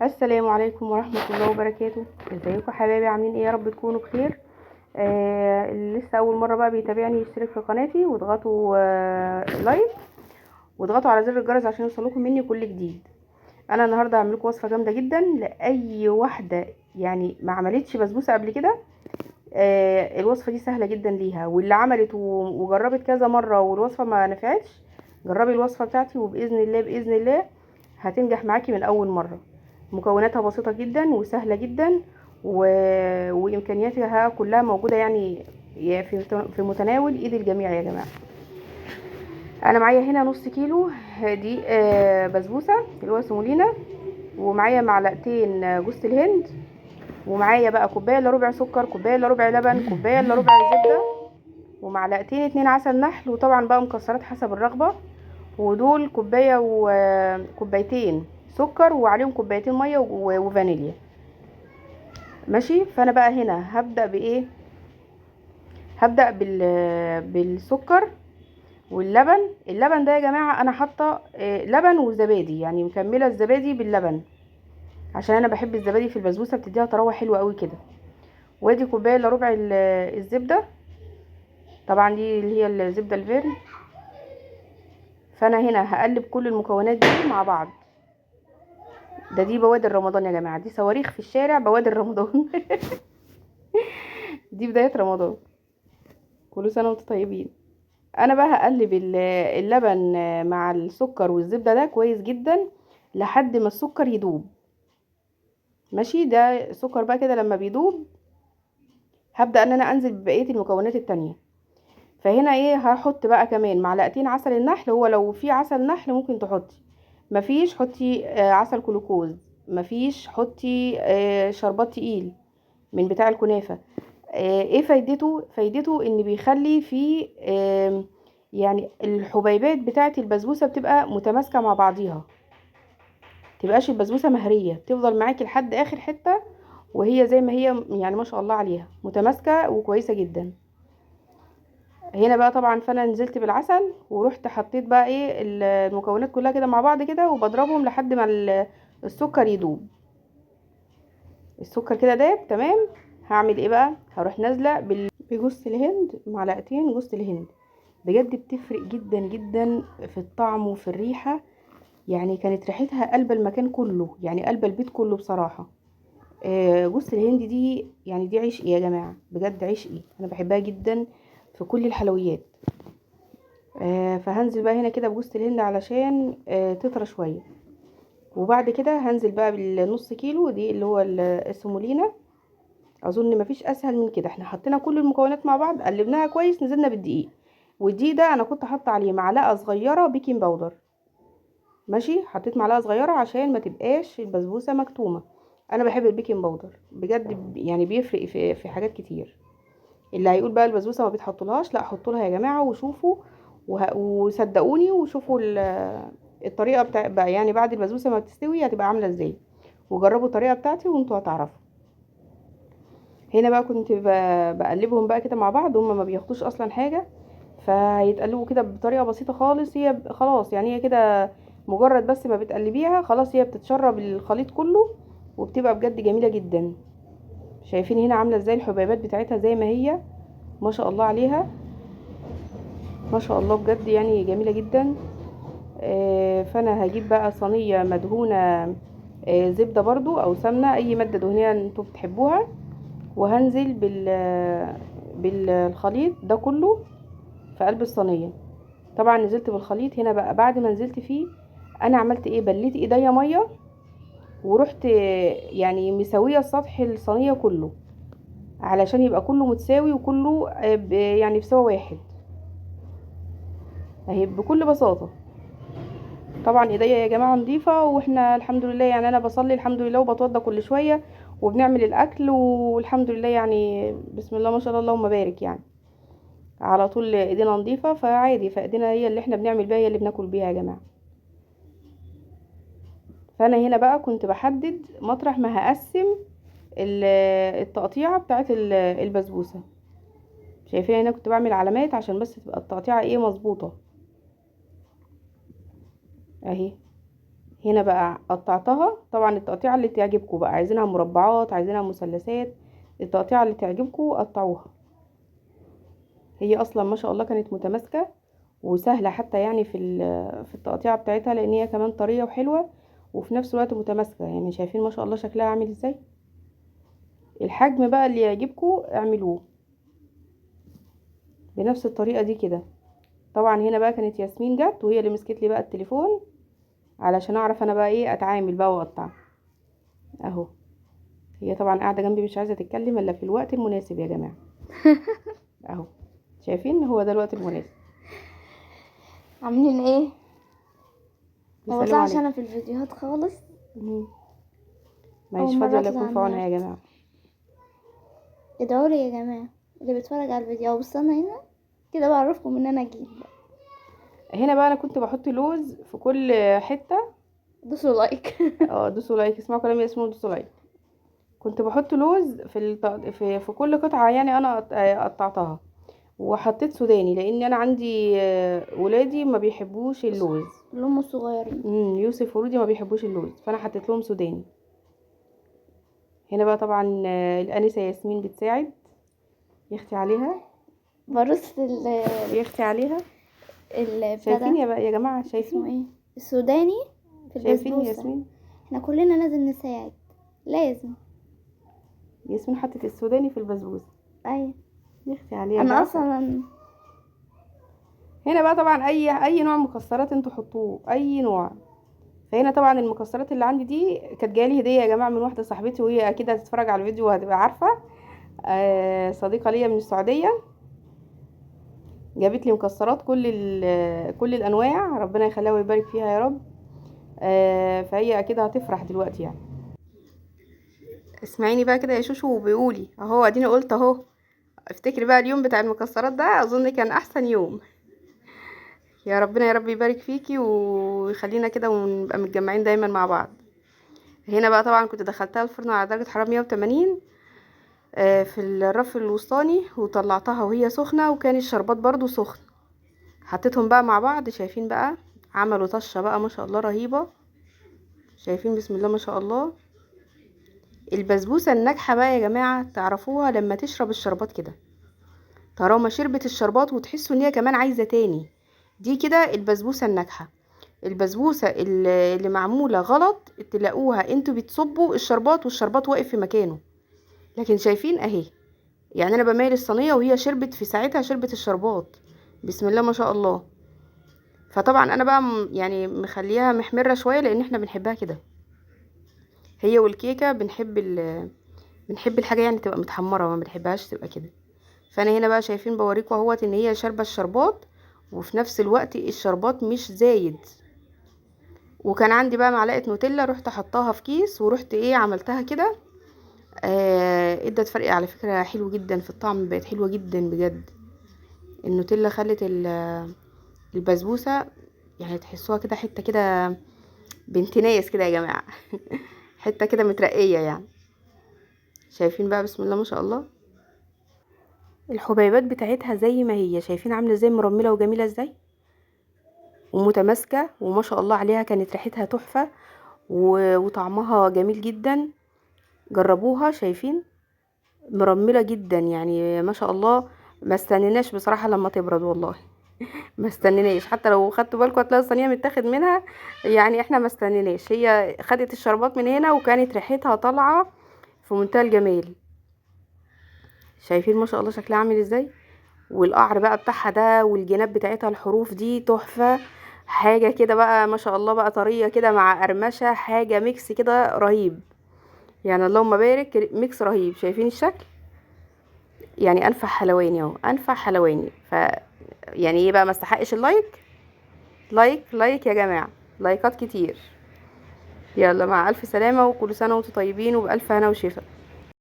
السلام عليكم ورحمة الله وبركاته. ازيكم حبايبي؟ عاملين ايه؟ يا رب تكونوا بخير. اللي لسه اول مرة بقى بيتابعني يشترك في قناتي واضغطوا لايك، واضغطوا على زر الجرس عشان يوصلكم مني كل جديد. انا النهاردة هعمل لكم وصفة جامدة جدا لاي واحدة يعني ما عملتش بسبوسة قبل كده. الوصفة دي سهلة جدا ليها، واللي عملت وجربت كذا مرة والوصفة ما نفعتش، جربي الوصفة بتاعتي وبإذن الله بإذن الله هتنجح معاكي من اول مرة. مكوناتها بسيطة جدا وسهلة جدا و... وإمكانياتها كلها موجودة، يعني في متناول إيد الجميع يا جماعة. أنا معايا هنا نص كيلو دي بسبوسة اللي هو سمولينا، ومعايا معلقتين جوز الهند، ومعايا بقى كوباية الا ربع سكر، كوباية الا ربع لبن، كوباية الا ربع زبدة، ومعلقتين اتنين عسل نحل، وطبعا بقى مكسرات حسب الرغبة. ودول كوباية وكوبايتين سكر، وعليهم كوبايتين مية وفانيليا. ماشي. فانا بقى هنا هبدأ بايه؟ هبدأ بالسكر واللبن. اللبن ده يا جماعة انا حاطه لبن وزبادي، يعني مكملة الزبادي باللبن عشان انا بحب الزبادي في البسبوسة، بتديها طراوة حلوة قوي كده. وادي كوباية الا ربع الزبدة، طبعا دي اللي هي الزبدة الفيرن. فانا هنا هقلب كل المكونات دي مع بعض. دي بوادر رمضان يا جماعة، دي صواريخ في الشارع، بوادر رمضان. دي بداية رمضان، كل سنة وانتم طيبين. انا بقى هقلب اللبن مع السكر والزبدة ده كويس جدا لحد ما السكر يدوب. ماشي. ده السكر بقى كده لما بيدوب هبدأ ان انا انزل ببقية المكونات التانية. فهنا ايه؟ هحط بقى كمان معلقتين عسل النحل، هو لو في عسل نحل ممكن تحطي، مفيش حطي عسل كلوكوز، مفيش حطي شربات تقيل من بتاع الكنافة. ايه فايدته؟ فايدته ان بيخلي فيه يعني الحبيبات بتاعه البسبوسه بتبقى متماسكه مع بعضيها، تبقاش البسبوسه مهريه، تفضل معاكي لحد اخر حته وهي زي ما هي، يعني ما شاء الله عليها متماسكه وكويسه جدا. هنا بقى طبعا فانا نزلت بالعسل ورحت حطيت بقى ايه المكونات كلها كده مع بعض كده، وبضربهم لحد ما السكر يدوب. السكر كده داب تمام. هعمل ايه بقى؟ هروح نازله بجوز الهند، معلقتين جوز الهند. بجد بتفرق جدا جدا في الطعم وفي الريحة، يعني كانت ريحتها قلب المكان كله، يعني قلب البيت كله بصراحة. جوز الهند دي يعني دي عشقي يا جماعة، بجد عشقي، انا بحبها جدا في كل الحلويات. فهنزل بقى هنا كده بجوز الهند علشان تطرى شوية. وبعد كده هنزل بقى بالنص كيلو دي اللي هو السمولينا. اظن مفيش اسهل من كده، احنا حطينا كل المكونات مع بعض قلبناها كويس، نزلنا بالدقيق. والدقيق ده انا كنت حاطه عليه معلقه صغيره بيكنج باودر. ماشي. حطيت معلقه صغيره عشان ما تبقاش البسبوسه مكتومه. انا بحب البيكنج باودر بجد، يعني بيفرق في حاجات كتير. اللي هيقول بقى البسبوسه ما بيتحطلهاش، لا حطوا لها يا جماعه وشوفوا وصدقوني وشوفوا الطريقه بقى، يعني بعد البسبوسه ما بتستوي هتبقى عامله ازاي، وجربوا الطريقه بتاعتي وانتوا هتعرفوا. هنا بقى كنت بقلبهم بقى كده مع بعض، هما ما بياخدوش اصلا حاجه، فهيتقلبوا كده بطريقه بسيطه خالص. هي خلاص يعني هي كده مجرد بس ما بتقلبيها خلاص هي بتتشرب الخليط كله، وبتبقى بجد جميله جدا. شايفين هنا عامله ازاي الحبيبات بتاعتها زي ما هي، ما شاء الله عليها، ما شاء الله بجد، يعني جميله جدا. فانا هجيب بقى صينيه مدهونه زبده برضو او سمنه، اي ماده دهنيه انتوا بتحبوها، وهنزل بالخليط ده كله في قلب الصينيه. طبعا نزلت بالخليط هنا بقى، بعد ما نزلت فيه انا عملت ايه؟ بليت ايديا ميه ورحت يعني مسويه سطح الصينيه كله علشان يبقى كله متساوي وكله يعني بسوى واحد اهي بكل بساطه. طبعا ايديا يا جماعه نظيفه، واحنا الحمد لله يعني انا بصلي الحمد لله وبتوضى كل شويه وبنعمل الاكل والحمد لله، يعني بسم الله ما شاء الله اللهم بارك، يعني على طول ايدينا نظيفه، فعادي، فايدينا هي اللي احنا بنعمل بيها هي اللي بناكل بيها يا جماعه. فانا هنا بقى كنت بحدد مطرح ما هقسم التقطيعه بتاعه البسبوسه. شايفين هنا كنت بعمل علامات عشان بس تبقى التقطيعه ايه مظبوطه اهي. هنا بقى قطعتها، طبعا التقطيعه اللي تعجبكم بقى، عايزينها مربعات عايزينها مثلثات، التقطيعه اللي تعجبكم قطعوها. هي اصلا ما شاء الله كانت متماسكه وسهله حتى يعني في التقطيعه بتاعتها، لان هي كمان طريه وحلوه وفي نفس الوقت متماسكه. يعني شايفين ما شاء الله شكلها عامل ازاي. الحجم بقى اللي يعجبكم اعملوه بنفس الطريقه دي كده. طبعا هنا بقى كانت ياسمين جت وهي اللي مسكت لي بقى التليفون علشان اعرف انا بقى ايه اتعامل بقى واقطع. اهو هي طبعا قاعده جنبي مش عايزه تتكلم الا في الوقت المناسب يا جماعه. اهو شايفين هو ده الوقت المناسب. عاملين ايه؟ ما بيسلموا بطلعش عليك. انا في الفيديوهات خالص. ما هيش اول فاضيه مره ولا اطلع يكون في عونها يا النهارده. جماعه. ادعوا لي يا جماعه اللي بيتفرج على الفيديو او بستنى هنا كده، بعرفكم ان انا جيت. هنا بقى انا كنت بحط لوز في كل حته. دوسوا لايك. دوسوا لايك، اسمعوا كلامي، اسمه دوسوا لايك. كنت بحط لوز في كل قطعه يعني انا قطعتها. وحطيت سوداني لان انا عندي ولادي ما بيحبوش اللوز. اللي هم الصغيرين. يوسف ورودي ما بيحبوش اللوز، فانا حطيت لهم سوداني. هنا بقى طبعا الانسه ياسمين بتساعد. يختي عليها برص يختي عليها. شايفين بتاع يا جماعه، اسمه شايفين؟ ايه، السوداني في شايفين البسبوسه. ياسمين؟ احنا كلنا لازم نساعد، لازم. ياسمين حطت السوداني في البسبوسه. ايوه يختي عليها انا بقى. اصلا. هنا بقى طبعا اي نوع مكسرات انتوا حطوه، اي نوع. فهنا طبعا المكسرات اللي عندي دي كانت جايه هديه يا جماعه من واحده صاحبتي، وهي اكيد هتتفرج على الفيديو وهتبقى عارفه. صديقه ليا من السعوديه جابت لي مكسرات كل الانواع، ربنا يخليها ويبارك فيها يا رب. فهي اكيد هتفرح دلوقتي يعني. اسمعيني بقى كده يا شوشو وبيقولي اهو، اديني قلت اهو. افتكري بقى اليوم بتاع المكسرات ده، اظن كان احسن يوم. يا ربنا يا رب يبارك فيكي ويخلينا كده ونبقى متجمعين دايما مع بعض. هنا بقى طبعا كنت دخلتها الفرن على درجة حرارة 180 في الرف الوسطاني، وطلعتها وهي سخنة، وكان الشربات برضو سخن. حطيتهم بقى مع بعض، شايفين بقى عملوا طشة بقى ما شاء الله رهيبة. شايفين بسم الله ما شاء الله. البسبوسة الناجحة بقى يا جماعة تعرفوها لما تشرب الشربات كده، طالما شربت الشربات وتحسوا ان هي كمان عايزة تاني، دي كده البسبوسة الناجحة. البسبوسة اللي معمولة غلط تلاقوها انتوا بتصبوا الشربات والشربات واقف في مكانه. لكن شايفين اهي، يعني انا بميل الصينية وهي شربت في ساعتها، شربت الشربات بسم الله ما شاء الله. فطبعا انا بقى يعني مخليها محمرة شوية لان احنا بنحبها كده. هي والكيكة بنحب الحاجة يعني تبقى متحمرة، ما بنحبهاش تبقى كده. فانا هنا بقى شايفين بوريكم اهوت ان هي شاربة الشربات وفي نفس الوقت الشربات مش زايد. وكان عندي بقى معلقه نوتيلا، رحت حطاها في كيس ورحت ايه عملتها كده. ادت فرق على فكره حلو جدا في الطعم، بقت حلوه جدا بجد. النوتيلا خلت البسبوسه يعني تحسوها كده حته كده بنت ناس كده يا جماعه. حته كده مترقيه يعني. شايفين بقى بسم الله ما شاء الله. الحبيبات بتاعتها زي ما هي، شايفين عامله ازاي مرمله وجميله ازاي ومتماسكه، وما شاء الله عليها. كانت ريحتها تحفه وطعمها جميل جدا. جربوها. شايفين مرمله جدا يعني ما شاء الله. ما استنيناش بصراحه لما تبرد والله. ما استنيناش، حتى لو خدتوا بالكم هتلاقوا الصينيه متاخد منها. يعني احنا ما استنيناش، هي خدت الشربات من هنا وكانت ريحتها طالعه في منتهى الجمال. شايفين ما شاء الله شكلها عامل ازاي، والقعر بقى بتاعها ده والجناب بتاعتها الحروف دي تحفه. حاجه كده بقى ما شاء الله بقى طريه كده مع قرمشه، حاجه ميكس كده رهيب. يعني اللهم بارك، ميكس رهيب. شايفين الشكل يعني انفع حلواني اهو، انفع حلواني. يعني ايه بقى، ما استحقش اللايك؟ لايك يا جماعه، لايكات كتير. يلا مع الف سلامه وكل سنه وانتم طيبين وبالف هنا وشفا.